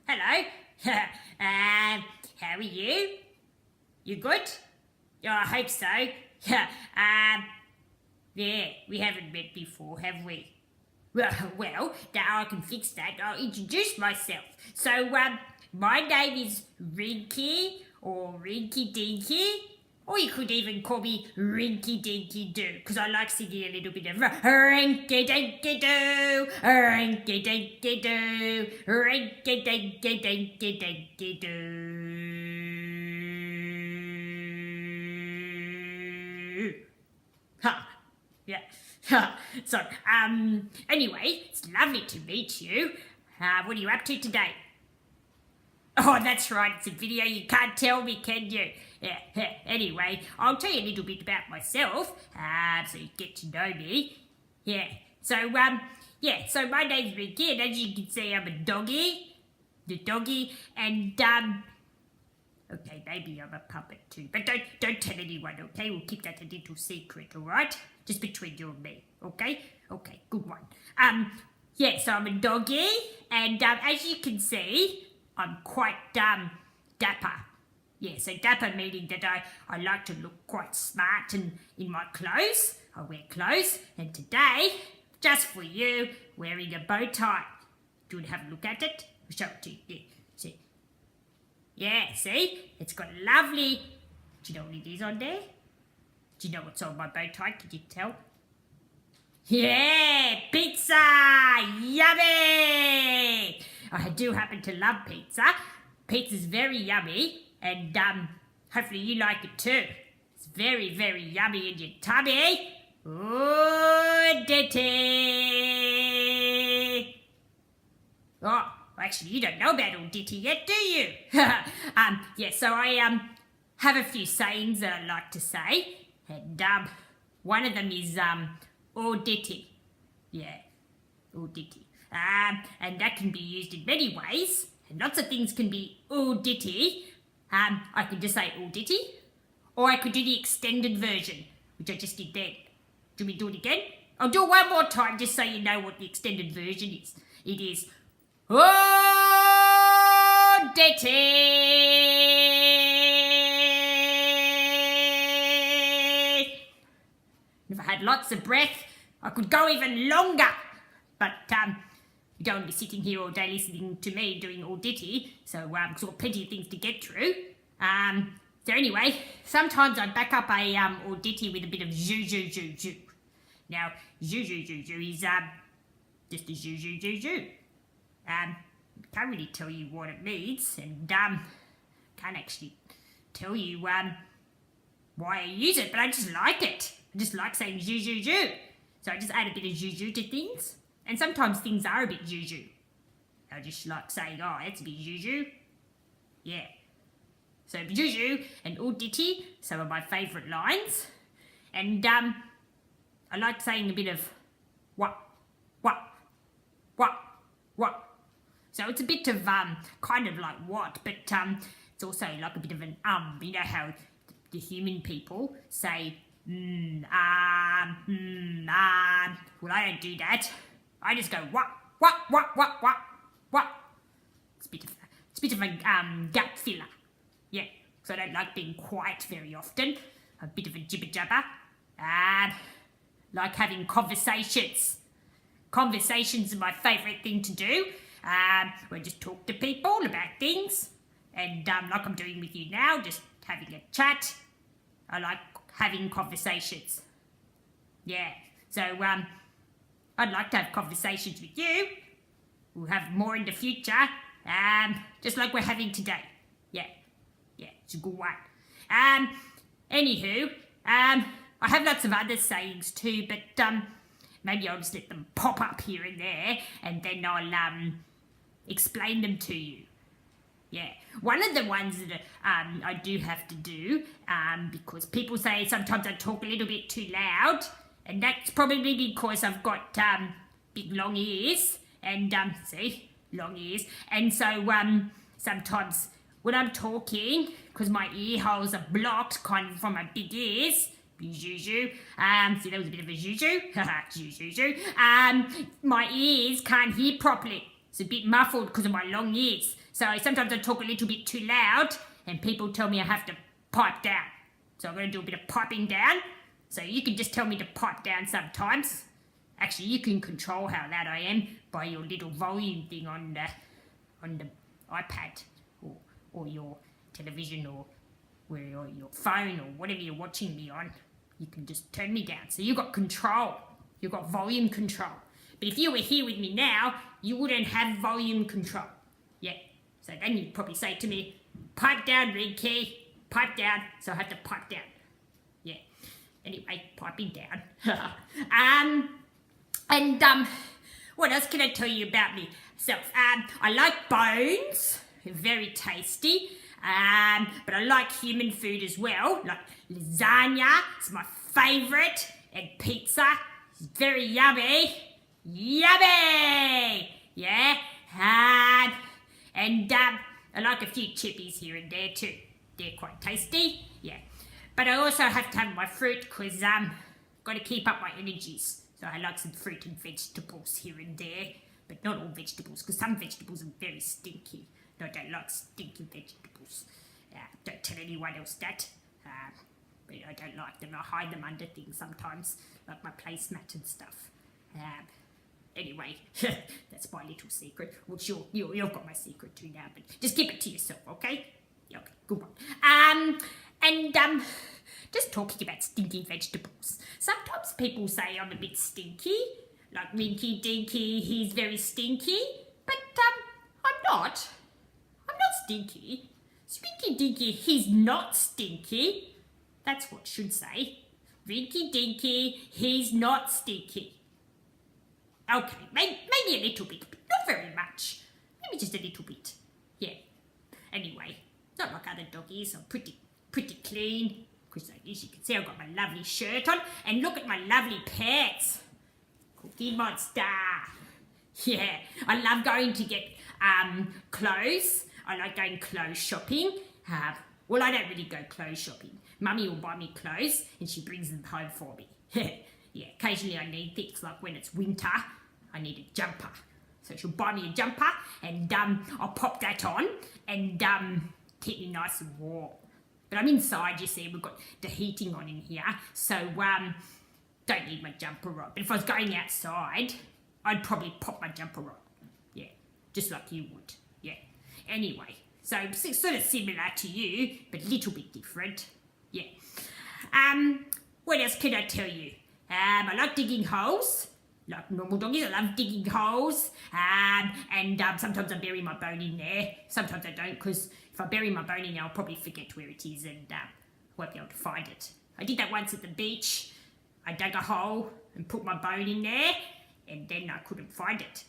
Hello. How are you? You good? Yeah, I hope so. Yeah, we haven't met before, have we? Well, now I can fix that. I'll introduce myself. So, my name is Wrinky or Wrinky Dinky. Or you could even call me Wrinky Dinky Doo, because I like singing a little bit of Wrinky Dinky Doo, Wrinky Dinky Doo, Wrinky Dinky Dinky Dinky Doo. Ha! Yeah. So, anyway, it's lovely to meet you. What are you up to today? Oh, that's right, it's a video, you can't tell me, can you? Yeah. Anyway, I'll tell you a little bit about myself, so you get to know me. Yeah, so my name's Ricky, and as you can see, I'm a doggy. And, okay, maybe I'm a puppet too, but don't tell anyone, okay? We'll keep that a little secret, alright? Just between you and me, okay? Okay, good one. So I'm a doggy, and, as you can see, I'm quite, dapper. Yeah, so dapper meaning that I like to look quite smart and in my clothes. I wear clothes, and today, just for you, wearing a bow tie. Do you want to have a look at it? I'll show it to you. Yeah, see? Yeah, see? It's got lovely... Do you know what it is on there? Do you know what's on my bow tie? Can you tell? Yeah, pizza! Yummy! I do happen to love pizza. Pizza's very yummy, and hopefully you like it too. It's very, very yummy in your tummy. Ooh, ditty! Oh, actually you don't know about all ditty yet, do you? So I have a few sayings that I like to say, and one of them is all ditty. Yeah, all ditty. And that can be used in many ways, and lots of things can be all ditty. I could just say all ditty, or I could do the extended version, which I just did then. Do we do it again? I'll do it one more time just so you know what the extended version is. It is all ditty. If I had lots of breath, I could go even longer, but you don't want to be sitting here all day listening to me doing all ditty, so I've got plenty of things to get through. So anyway, sometimes I back up a all ditty with a bit of zoo zoo zoo zoo. Now, zoo zoo zoo zoo is just a zoo zoo zoo zoo. Can't really tell you what it means, and can't actually tell you why I use it, but I just like it. I just like saying zoo zoo zoo. So I just add a bit of zoo zoo to things. And sometimes things are a bit juju. I just like saying, oh, that's a bit juju. Yeah. So juju and all ditty, some of my favourite lines. And I like saying a bit of what. So it's a bit of kind of like what, but it's also like a bit of an You know how the human people say Well, I don't do that. I just go what. It's a bit of a gap filler. Yeah, so I don't like being quiet very often. A bit of a jibber jabber. Like having conversations. Conversations are my favourite thing to do. Where I just talk to people about things. And like I'm doing with you now, just having a chat. I like having conversations. Yeah, so I'd like to have conversations with you. We'll have more in the future, just like we're having today. Yeah, it's a good one. Anywho, I have lots of other sayings too, but maybe I'll just let them pop up here and there, and then I'll explain them to you. Yeah, one of the ones that I do have to do, because people say sometimes I talk a little bit too loud, and that's probably because I've got big long ears, and see, long ears, and so sometimes when I'm talking, because my ear holes are blocked kind of from my big ears, Juju. See, that was a bit of a juju. Juju. My ears can't hear properly. It's a bit muffled because of my long ears. So sometimes I talk a little bit too loud and people tell me I have to pipe down. So I'm going to do a bit of piping down. So you can just tell me to pipe down sometimes. Actually, you can control how loud I am by your little volume thing on the iPad or your television or your phone or whatever you're watching me on. You can just turn me down. So you've got control. You've got volume control. But if you were here with me now, you wouldn't have volume control. Yeah. So then you'd probably say to me, pipe down, Wrinky. Pipe down. So I have to pipe down. Yeah. Anyway, piping down. What else can I tell you about myself? I like bones. Very tasty. But I like human food as well. Like lasagna. It's my favourite. And pizza. It's very yummy. Yummy! Yeah? And I like a few chippies here and there too. They're quite tasty. Yeah. But I also have to have my fruit because got to keep up my energies. So I like some fruit and vegetables here and there. But not all vegetables because some vegetables are very stinky. No, I don't like stinky vegetables. Don't tell anyone else that. But I don't like them. I hide them under things sometimes. Like my placemat and stuff. Anyway, that's my little secret. Well, sure, you've got my secret too now, but just keep it to yourself, okay? Okay, good one. Just talking about stinky vegetables. Sometimes people say I'm a bit stinky, like Wrinky Dinky, he's very stinky, but I'm not. I'm not stinky. Wrinky Dinky, he's not stinky. That's what should say. Wrinky Dinky, he's not stinky. Okay, maybe a little bit, but not very much. Maybe just a little bit. Yeah. Anyway, not like other doggies. I'm pretty clean. Because as you can see, I've got my lovely shirt on. And look at my lovely pants. Cookie Monster. Yeah. I love going to get clothes. I like going clothes shopping. Well, I don't really go clothes shopping. Mummy will buy me clothes and she brings them home for me. Yeah, occasionally I need things like when it's winter, I need a jumper. So she'll buy me a jumper and I'll pop that on and keep me nice and warm. But I'm inside, you see, we've got the heating on in here, so don't need my jumper on. But if I was going outside, I'd probably pop my jumper on. Yeah, just like you would. Yeah. Anyway, so sort of similar to you, but a little bit different. Yeah. What else can I tell you? I like digging holes. Like normal doggies, I love digging holes. And sometimes I bury my bone in there. Sometimes I don't, because if I bury my bone in there, I'll probably forget where it is and won't be able to find it. I did that once at the beach. I dug a hole and put my bone in there, and then I couldn't find it.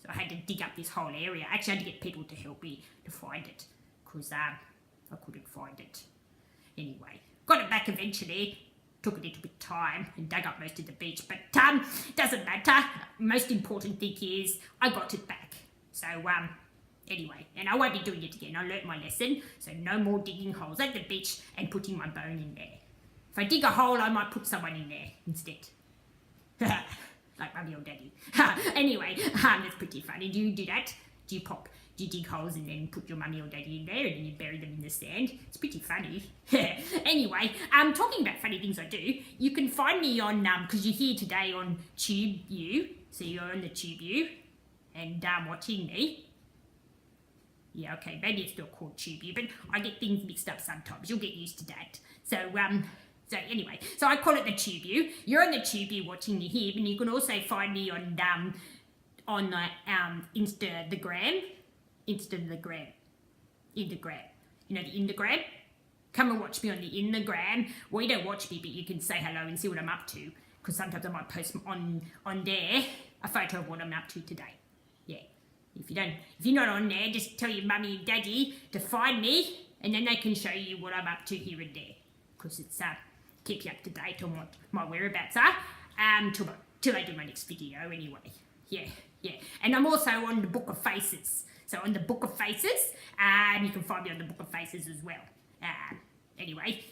So I had to dig up this whole area. Actually, I had to get people to help me to find it, because I couldn't find it. Anyway, got it back eventually. Took a little bit of time and dug up most of the beach, but doesn't matter. Most important thing is I got it back. So anyway, and I won't be doing it again. I learnt my lesson, so no more digging holes at the beach and putting my bone in there. If I dig a hole, I might put someone in there instead. Like Mummy or Daddy. Anyway, that's pretty funny. Do you do that? Do you dig holes and then put your mummy or daddy in there and then you bury them in the sand? It's pretty funny. Anyway, talking about funny things I do, you can find me on, because you're here today on TubeU, so you're on the TubeU and watching me. Yeah, okay, maybe it's still called TubeU, but I get things mixed up sometimes. You'll get used to that. So anyway, so I call it the TubeU. You're on the TubeU watching me here, and you can also find me on the Instagram. You know the Instagram? Come and watch me on the Instagram. Well, you don't watch me, but you can say hello and see what I'm up to. Because sometimes I might post on there a photo of what I'm up to today. Yeah. If you're not on there, just tell your mummy and daddy to find me, and then they can show you what I'm up to here and there. Because it's keep you up to date on what my whereabouts are. Till I do my next video anyway. Yeah. And I'm also on the Book of Faces. So on the Book of Faces, you can find me on the Book of Faces as well. Anyway,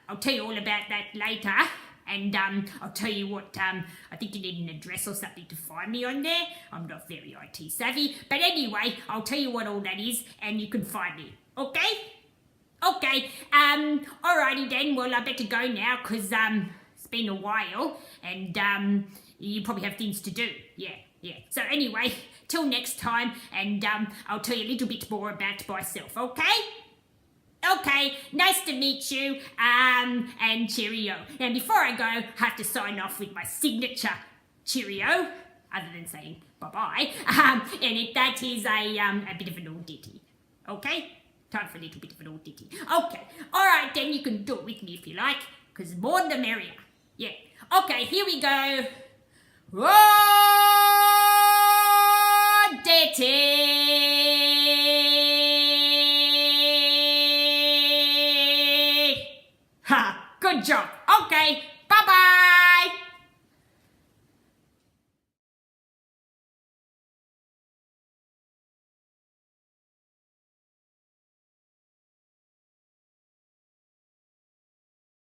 I'll tell you all about that later. And I'll tell you what, I think you need an address or something to find me on there. I'm not very IT savvy. But anyway, I'll tell you what all that is and you can find me. Okay? Okay. Alrighty then. Well, I better go now because it's been a while and you probably have things to do. Yeah. So anyway, till next time and I'll tell you a little bit more about myself. Okay? Okay, nice to meet you, and cheerio. And before I go, I have to sign off with my signature cheerio, other than saying bye-bye, and that is a bit of an old ditty, okay? Time for a little bit of an old ditty. Okay, alright then, you can do it with me if you like, because more the merrier. Yeah, okay, here we go. Old ditty!